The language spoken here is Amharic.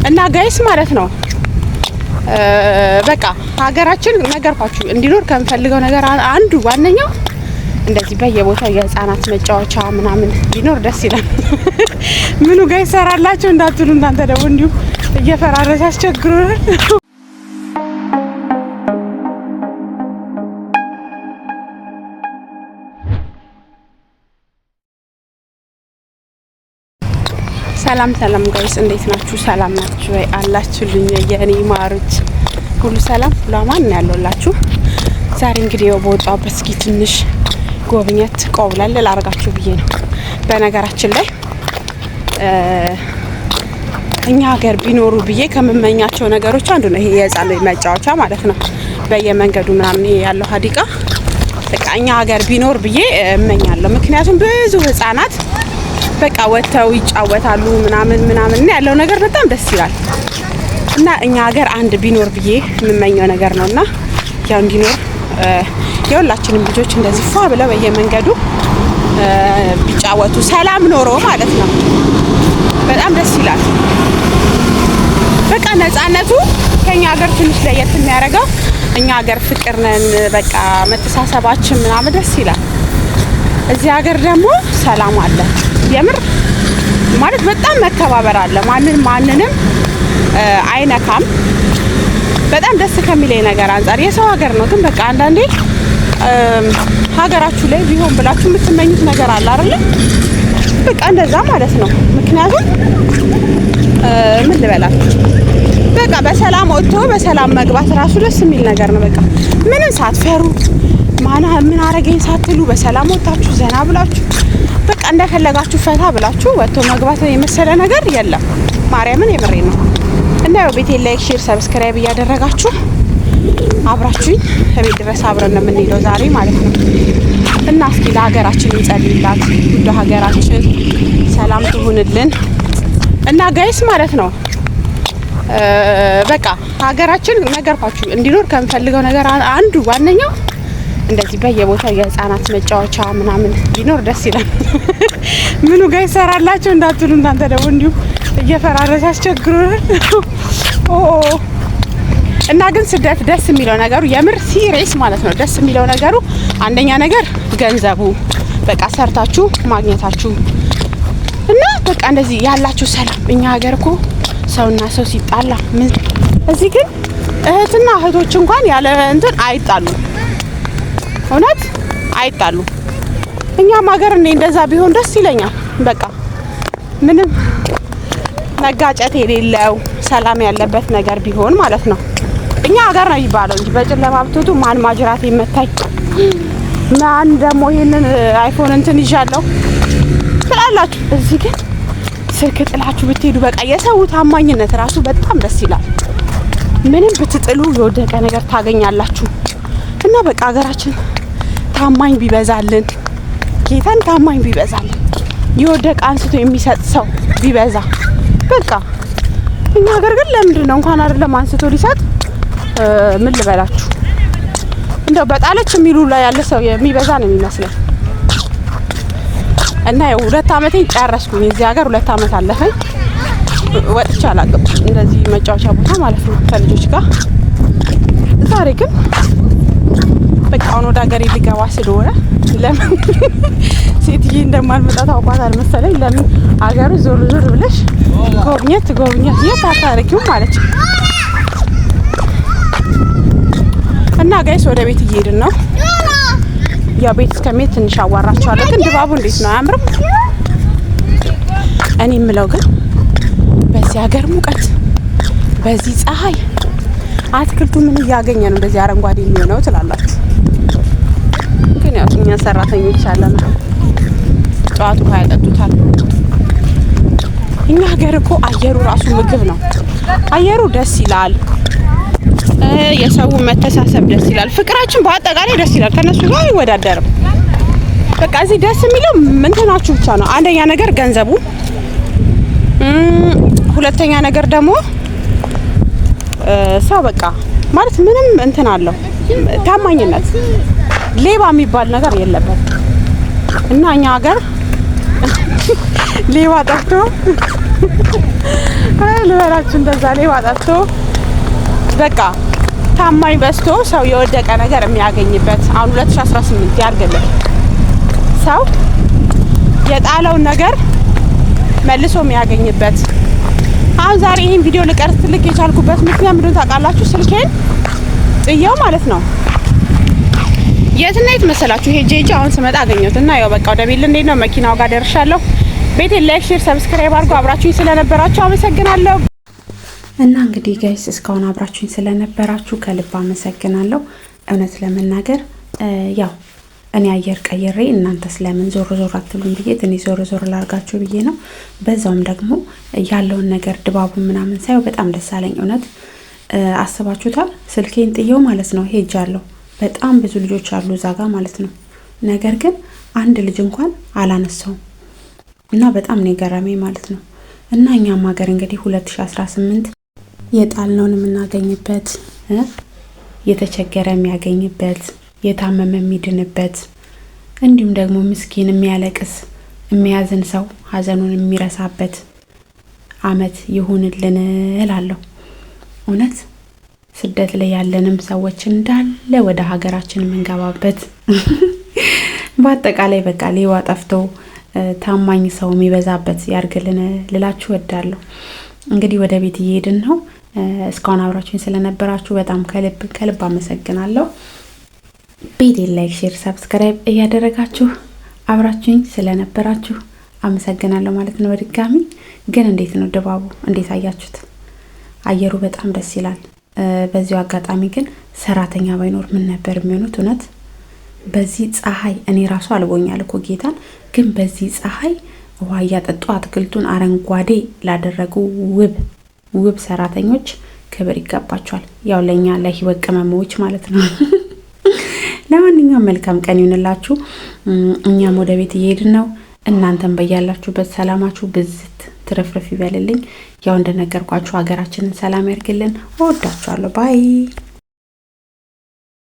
እና ጋይስ ማለት ነው በቃ ሀገራችን ነገርኳችሁ እንዲኖር ከምፈልገው ነገር አንዱ ዋነኛው እንደዚህ በየቦታው የህፃናት መጫወቻ ምናምን ቢኖር ደስ ይላል። ምኑ ጋር ይሰራላችሁ እንዳትሉ እናንተ ደግሞ እንዲሁ እየፈራረሰ አስቸግሩናል። ሰላም ሰላም ጋይስ እንዴት ናችሁ? ሰላም ናችሁ ወይ? አላችሁልኝ የኔ ማሮች ሁሉ ሰላም ለማን ያለውላችሁ። ዛሬ እንግዲህ በወጣሁበት እስኪ ትንሽ ጎብኘት ቆብላል ላርጋችሁ ብዬ ነው። በነገራችን ላይ እኛ ሀገር ቢኖሩ ብዬ ከምመኛቸው ነገሮች አንዱ ነው ይሄ የህፃን መጫወቻ ማለት ነው። በየመንገዱ ምናምን ይሄ ያለው ሀዲቃ በቃ እኛ ሀገር ቢኖር ብዬ እመኛለሁ። ምክንያቱም ብዙ ህፃናት በቃ ወጥተው ይጫወታሉ ምናምን ያለው ነገር በጣም ደስ ይላል እና እኛ ሀገር አንድ ቢኖር ብዬ የምመኘው ነገር ነውና ያው እንዲኖር የሁላችንም ልጆች እንደዚህ ፏ ብለው በየመንገዱ ቢጫወቱ ሰላም ኖሮ ማለት ነው በጣም ደስ ይላል። በቃ ነፃነቱ ከኛ ሀገር ትንሽ ለየት የሚያደርገው እኛ ሀገር ፍቅር ነን፣ በቃ መተሳሰባችን ምናምን ደስ ይላል። እዚህ ሀገር ደግሞ ሰላም አለ። የምር ማለት በጣም መከባበር አለ። ማንንም አይነካም። በጣም ደስ ከሚለኝ ነገር አንፃር የሰው ሀገር ነው፣ ግን በቃ አንዳንዴ ሀገራችሁ ላይ ቢሆን ብላችሁ የምትመኙት ነገር አለ አይደል? በቃ እንደዛ ማለት ነው። ምክንያቱም ምን ልበላችሁ በቃ በሰላም ወጥቶ በሰላም መግባት ራሱ ደስ የሚል ነገር ነው። በቃ ምንም ሳትፈሩ ምን አረገኝ ሳትሉ በሰላም ወጣችሁ ዘና ብላችሁ በቃ እንደፈለጋችሁ ፈታ ብላችሁ ወጥቶ መግባት የመሰለ ነገር የለም። ማርያምን የምሬ ነው። እና ያው ቤቴ ላይክ፣ ሼር፣ ሰብስክራይብ እያደረጋችሁ አብራችሁኝ ከቤት ድረስ አብረን የምንሄደው ዛሬ ማለት ነው። እና እስኪ ለሀገራችን እንጸልይላት፣ ውድ ሀገራችን ሰላም ትሁንልን። እና ጋይስ ማለት ነው በቃ ሀገራችን ነገርኳችሁ እንዲኖር ከምፈልገው ነገር አንዱ ዋነኛው እንደዚህ በየቦታው የህፃናት መጫወቻ ምናምን ቢኖር ደስ ይላል። ምኑ ጋር ይሰራላችሁ እንዳትሉ እናንተ ደግሞ እንዲሁ እየፈራረሰ አስቸግሩናል። እና ግን ስደት ደስ የሚለው ነገሩ የምር ሲሪየስ ማለት ነው ደስ የሚለው ነገሩ አንደኛ ነገር ገንዘቡ በቃ ሰርታችሁ ማግኘታችሁ እና በቃ እንደዚህ ያላችሁ ሰላም። እኛ ሀገር እኮ ሰውና ሰው ሲጣላ እዚህ ግን እህትና እህቶች እንኳን ያለ እንትን አይጣሉ፣ እውነት አይጣሉ። እኛም ሀገር እንደዛ ቢሆን ደስ ይለኛል። በቃ ምንም መጋጨት የሌለው ሰላም ያለበት ነገር ቢሆን ማለት ነው። እኛ ሀገር ነው የሚባለው እንጂ በጨለማ ብትወጡ ማን ማጅራት ይመታኝ፣ ማን ደግሞ ይሄንን አይፎን እንትን ይዣለሁ ትላላችሁ። እዚህ ግን ስልክ ጥላችሁ ብትሄዱ በቃ የሰው ታማኝነት ራሱ በጣም ደስ ይላል። ምንም ብትጥሉ የወደቀ ነገር ታገኛላችሁ። እና በቃ ሀገራችን ታማኝ ቢበዛልን፣ ጌታን ታማኝ ቢበዛልን፣ የወደቀ አንስቶ የሚሰጥ ሰው ቢበዛ በቃ እኛ ሀገር ግን ለምንድን ነው እንኳን አይደለም አንስቶ ሊሰጥ ምን ልበላችሁ እንደው በጣለች የሚሉ ላይ ያለ ሰው የሚበዛ ነው የሚመስለኝ። እና ያው 2 አመቴን ጨረስኩኝ እዚህ ሀገር 2 አመት አለፈኝ። ወጥቼ አላውቅም እንደዚህ መጫወቻ ቦታ ማለት ነው ከልጆች ጋር። ዛሬ ግን በቃ አሁን ወደ ሀገሬ ልገባ ስለሆነ ለምን ሴትዬ እንደማልመጣ ታውቋታል መሰለኝ። ለምን ሀገሩ ዞር ብለሽ ጎብኘት የታታሪኪው ማለት ነው። እና ጋይስ ወደ ቤት እየሄድን ነው። ያው ቤት እስከሚሄድ ትንሽ አዋራቸዋለሁ። ግን ድባቡ እንዴት ነው? አያምርም? እኔ የምለው ግን በዚህ ሀገር ሙቀት፣ በዚህ ፀሐይ አትክልቱ ምን እያገኘ ነው እንደዚህ አረንጓዴ የሚሆነው ትላላችሁ? ግን ያው እኛ ሰራተኞች አለና ጠዋቱ ያጠጡታል። እኛ ሀገር እኮ አየሩ ራሱ ምግብ ነው። አየሩ ደስ ይላል። የሰው መተሳሰብ ደስ ይላል። ፍቅራችን በአጠቃላይ ደስ ይላል። ከነሱ ጋር አይወዳደርም። በቃ እዚህ ደስ የሚለው እንትናችሁ ብቻ ነው። አንደኛ ነገር ገንዘቡ፣ ሁለተኛ ነገር ደግሞ ሰው በቃ ማለት ምንም እንትን አለው ታማኝነት፣ ሌባ የሚባል ነገር የለበት። እና እኛ ሀገር ሌባ ጠፍቶ ልበላችሁ እንደዛ ላይ ዋጣቶ በቃ ታማኝ በስቶ ሰው የወደቀ ነገር የሚያገኝበት አሁን 2018 ያርግልን። ሰው የጣለውን ነገር መልሶ የሚያገኝበት። አሁን ዛሬ ይሄን ቪዲዮ ልቀርጽ ትልቅ የቻልኩበት ምክንያት ምንድነው ታውቃላችሁ? ስልኬን ጥየው ማለት ነው የትና የት መሰላችሁ? ሄጄ አሁን ስመጣ አገኘሁት እና ያው በቃ ወደ ቤት ልንሄድ ነው። መኪናው ጋር ደርሻለሁ። ቤቴን ላይክ፣ ሼር፣ ሰብስክራይብ አድርጉ። አብራችሁኝ ስለነበራችሁ አመሰግናለሁ። እና እንግዲህ ጋይስ እስካሁን አብራችሁኝ ስለነበራችሁ ከልብ አመሰግናለሁ። እውነት ለመናገር ያው እኔ አየር ቀይሬ እናንተ ስለምን ዞር ዞር አትሉም ብዬ ትንሽ ዞር ዞር ላርጋችሁ ብዬ ነው። በዛውም ደግሞ ያለውን ነገር ድባቡን ምናምን ሳይው በጣም ደስ አለኝ። እውነት አስባችሁታል? ስልኬን ጥየው ማለት ነው ሄጃለሁ። በጣም ብዙ ልጆች አሉ እዛ ጋር ማለት ነው። ነገር ግን አንድ ልጅ እንኳን አላነሳውም እና በጣም ነው የገረመኝ ማለት ነው። እና እኛም ሀገር እንግዲህ 2018 የጣልነውን የምናገኝበት፣ የተቸገረ የሚያገኝበት፣ የታመመ የሚድንበት፣ እንዲሁም ደግሞ ምስኪን የሚያለቅስ የሚያዝን ሰው ሀዘኑን የሚረሳበት አመት ይሁንልን እላለሁ። እውነት ስደት ላይ ያለንም ሰዎች እንዳለ ወደ ሀገራችን የምንገባበት በአጠቃላይ በቃ ሌባ ጠፍቶ ታማኝ ሰው የሚበዛበት ያርግልን ልላችሁ ወዳለሁ። እንግዲህ ወደ ቤት እየሄድን ነው። እስካሁን አብራችሁኝ ስለነበራችሁ በጣም ከልብ አመሰግናለሁ። ቤቴን ላይክ፣ ሼር፣ ሰብስክራይብ እያደረጋችሁ አብራችሁኝ ስለነበራችሁ አመሰግናለሁ ማለት ነው። በድጋሚ ግን እንዴት ነው ድባቡ? እንዴት አያችሁት? አየሩ በጣም ደስ ይላል። በዚሁ አጋጣሚ ግን ሰራተኛ ባይኖር ምን ነበር የሚሆኑት? እውነት በዚህ ፀሐይ እኔ ራሱ አልቦኛል እኮ ጌታን። ግን በዚህ ፀሐይ ውሃ እያጠጡ አትክልቱን አረንጓዴ ላደረጉ ውብ ሰራተኞች ክብር ይገባቸዋል። ያው ለኛ ለህይወት ቅመሞች ማለት ነው። ለማንኛውም መልካም ቀን ይሁንላችሁ። እኛም ወደ ቤት እየሄድን ነው። እናንተም በያላችሁበት ሰላማችሁ ብዝት ትርፍርፍ ይበልልኝ። ያው እንደነገርኳችሁ ሀገራችንን ሰላም ያርግልን። እወዳችኋለሁ። ባይ